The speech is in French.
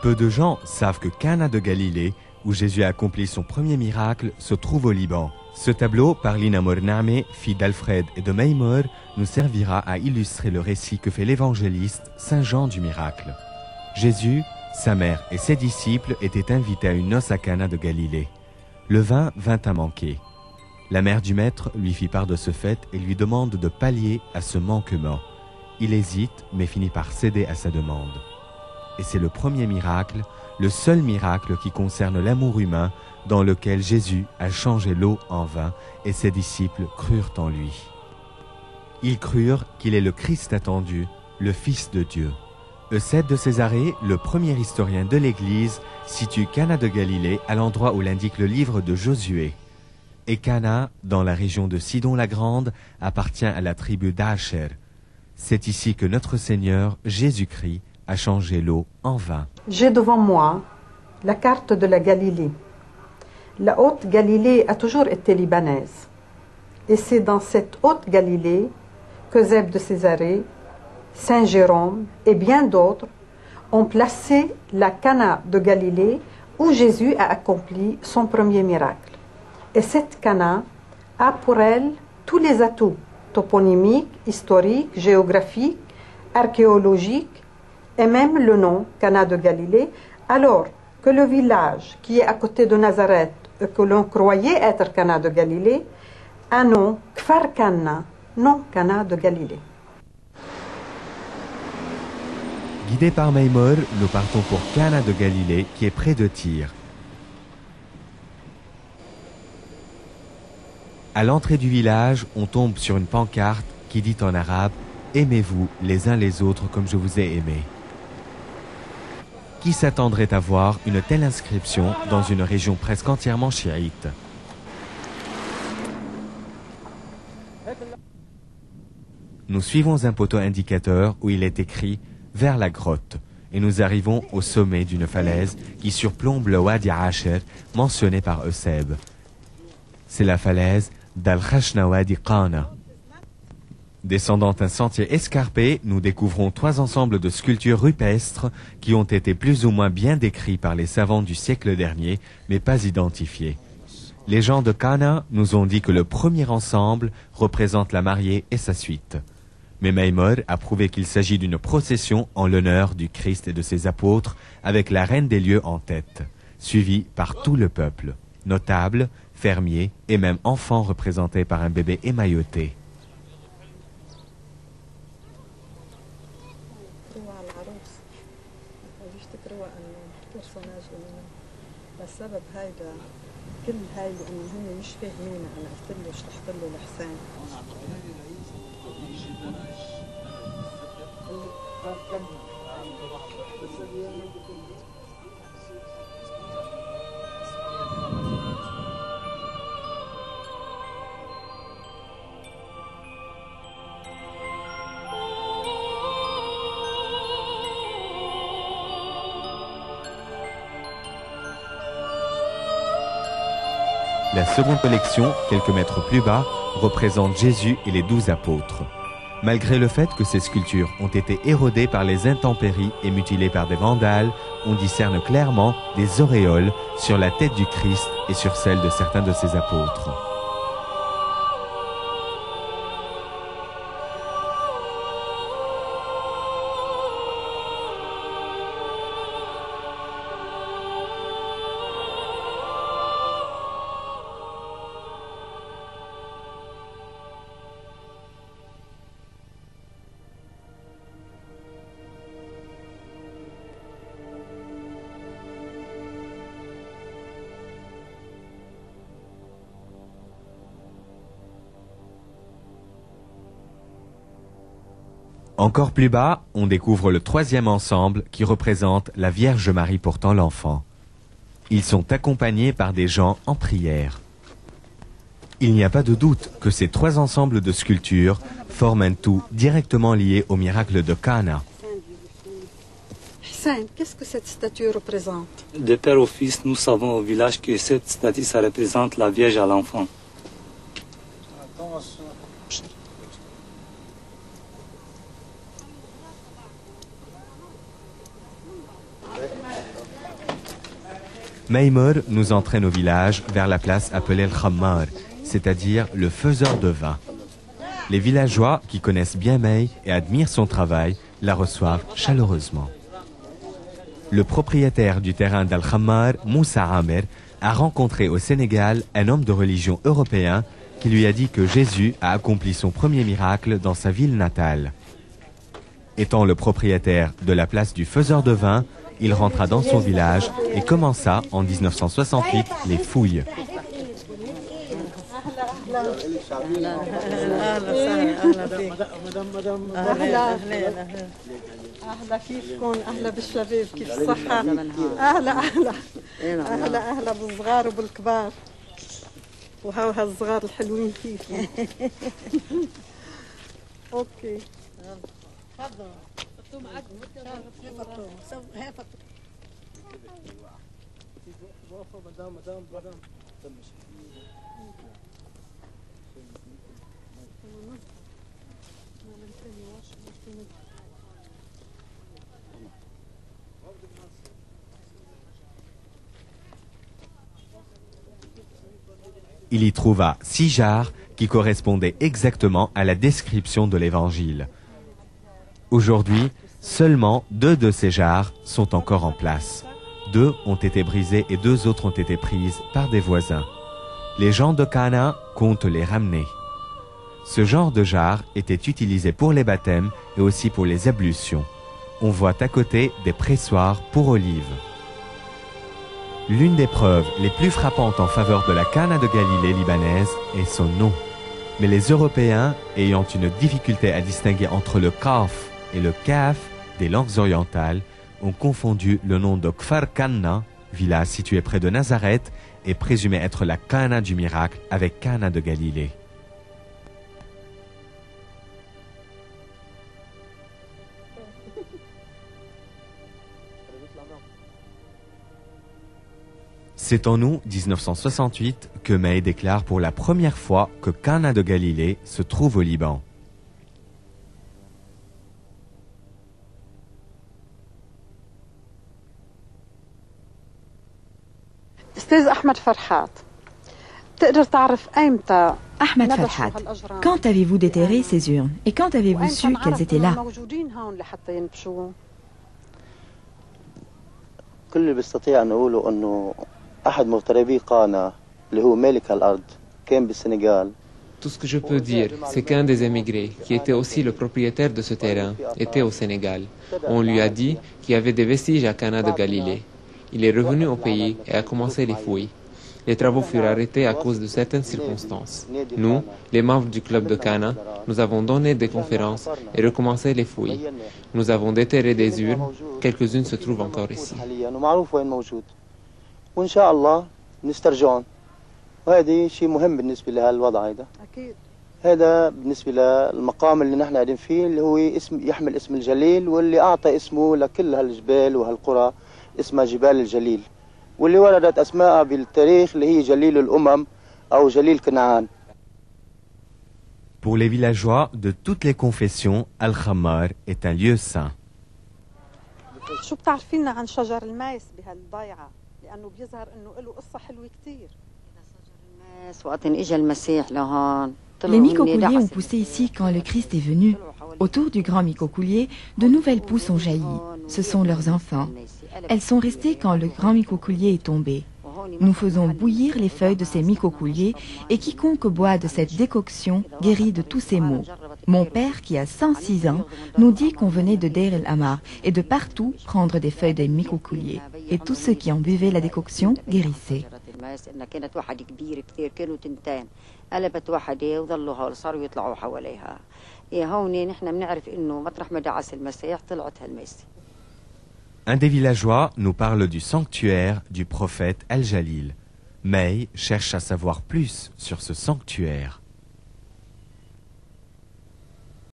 Peu de gens savent que Cana de Galilée, où Jésus a accompli son premier miracle, se trouve au Liban. Ce tableau, par Lina Morname, fille d'Alfred et de Maïmor, nous servira à illustrer le récit que fait l'évangéliste Saint Jean du miracle. Jésus, sa mère et ses disciples étaient invités à une noce à Cana de Galilée. Le vin vint à manquer. La mère du maître lui fit part de ce fait et lui demande de pallier à ce manquement. Il hésite, mais finit par céder à sa demande. Et c'est le premier miracle, le seul miracle qui concerne l'amour humain, dans lequel Jésus a changé l'eau en vin et ses disciples crurent en lui. Ils crurent qu'il est le Christ attendu, le Fils de Dieu. Eusèbe de Césarée, le premier historien de l'Église, situe Cana de Galilée à l'endroit où l'indique le livre de Josué. Et Cana, dans la région de Sidon-la-Grande, appartient à la tribu d'Acher. C'est ici que notre Seigneur, Jésus-Christ, a changé l'eau en vin. J'ai devant moi la carte de la Galilée. La Haute Galilée a toujours été libanaise. Et c'est dans cette Haute Galilée qu'Eusèbe de Césarée, Saint Jérôme et bien d'autres ont placé la Cana de Galilée où Jésus a accompli son premier miracle. Et cette Cana a pour elle tous les atouts toponymiques, historiques, géographiques, archéologiques et même le nom Cana de Galilée, alors que le village qui est à côté de Nazareth et que l'on croyait être Cana de Galilée a nom Kfar Cana, non Cana de Galilée. Guidés par Maïmor, nous partons pour Cana de Galilée, qui est près de Tyr. À l'entrée du village, on tombe sur une pancarte qui dit en arabe « Aimez-vous les uns les autres comme je vous ai aimés ». Qui s'attendrait à voir une telle inscription dans une région presque entièrement chiite? Nous suivons un poteau indicateur où il est écrit « Vers la grotte » et nous arrivons au sommet d'une falaise qui surplombe le Wadi Asher mentionné par Eusèbe. C'est la falaise d'Al-Khashna Wadi Qana. Descendant un sentier escarpé, nous découvrons 3 ensembles de sculptures rupestres qui ont été plus ou moins bien décrits par les savants du siècle dernier, mais pas identifiés. Les gens de Cana nous ont dit que le premier ensemble représente la mariée et sa suite. Mais Maïmor a prouvé qu'il s'agit d'une procession en l'honneur du Christ et de ses apôtres, avec la reine des lieux en tête, suivie par tout le peuple, notables, fermiers et même enfants représentés par un bébé émailloté. السبب هيدا كل هاي انه هم مش فاهمين. انا قلت له شرحت له لحسين La seconde collection, quelques mètres plus bas, représente Jésus et les 12 apôtres. Malgré le fait que ces sculptures ont été érodées par les intempéries et mutilées par des vandales, on discerne clairement des auréoles sur la tête du Christ et sur celle de certains de ses apôtres. Encore plus bas, on découvre le 3e ensemble qui représente la Vierge Marie portant l'enfant. Ils sont accompagnés par des gens en prière. Il n'y a pas de doute que ces 3 ensembles de sculptures forment un tout directement lié au miracle de Cana. Hussein, qu'est-ce que cette statue représente? De père au fils, nous savons au village que cette statue, ça représente la Vierge à l'enfant. Maïmour nous entraîne au village vers la place appelée le Khammar, c'est-à-dire le faiseur de vin. Les villageois qui connaissent bien May et admirent son travail la reçoivent chaleureusement. Le propriétaire du terrain d'Al-Khammar, Moussa Amer, a rencontré au Sénégal un homme de religion européen qui lui a dit que Jésus a accompli son premier miracle dans sa ville natale. Étant le propriétaire de la place du faiseur de vin, il rentra dans son village et commença en 1968 les fouilles. أهلا فيكم أهلا بالشباب كيف الصحة أهلا أهلا أهلا أهلا بالصغار وبالكبار وهاو هالصغار الحلوين كيفهم أوكي تفضل Il y trouva 6 jarres qui correspondaient exactement à la description de l'Évangile. Aujourd'hui, seulement 2 de ces jarres sont encore en place. 2 ont été brisées et 2 autres ont été prises par des voisins. Les gens de Cana comptent les ramener. Ce genre de jarre était utilisé pour les baptêmes et aussi pour les ablutions. On voit à côté des pressoirs pour olives. L'une des preuves les plus frappantes en faveur de la Cana de Galilée libanaise est son nom. Mais les Européens, ayant une difficulté à distinguer entre le Kaf et le Kaf des langues orientales, ont confondu le nom de Kfar Kanna, village situé près de Nazareth, et présumé être la Cana du miracle avec Cana de Galilée. C'est en août 1968 que May déclare pour la première fois que Cana de Galilée se trouve au Liban. أستاذ أحمد فرحات تقدر تعرف أيمتى Ahmad Farhat, quand avez-vous déterré ces urnes et quand avez-vous su qu'elles étaient là? موجودين هون لحتى ينبشوا كل اللي بستطيع أن أقوله أنه أحد مغتربي قانا اللي هو مالك الأرض كان بالسنغال. Tout ce que je peux dire, c'est qu'un des émigrés, qui était aussi le propriétaire de ce terrain, était au Sénégal. On lui a dit qu'il y avait des vestiges à Cana de Galilée. Il est revenu au pays et a commencé les fouilles. Les travaux furent arrêtés à cause de certaines circonstances. Nous, les membres du club de Cana, nous avons donné des conférences et recommencé les fouilles. Nous avons déterré des urnes, quelques-unes se trouvent encore ici. وإن شاء الله نسترجعون وهذا شيء مهم بالنسبة لهالوضع هذا. أكيد. هذا بالنسبة للمقام اللي نحن قاعدين فيه اللي هو اسم يحمل اسم الجليل واللي أعطى اسمه لكل هالجبال وهالقرى اسمها جبال الجليل واللي وردت أسماءها بالتاريخ اللي هي جليل الأمم أو جليل كنعان. Pour les villageois de toutes les confessions, Al-Khammar est un lieu saint. شو بتعرفينا عن شجر الماس بهالضيعة؟ لأنه بيظهر إنه له قصة حلوة كتير. Les mycocouliers ont poussé ici quand le Christ est venu. Autour du grand mycocoulier, de nouvelles pousses ont jailli. Ce sont leurs enfants. Elles sont restées quand le grand mycocoulier est tombé. Nous faisons bouillir les feuilles de ces mycocouliers et quiconque boit de cette décoction guérit de tous ses maux. Mon père, qui a 106 ans, nous dit qu'on venait de Deir el-Amar et de partout prendre des feuilles de mycocoulier. Et tous ceux qui en buvaient la décoction guérissaient. Un des villageois nous parle du sanctuaire du prophète Al-Jalil. May cherche à savoir plus sur ce sanctuaire.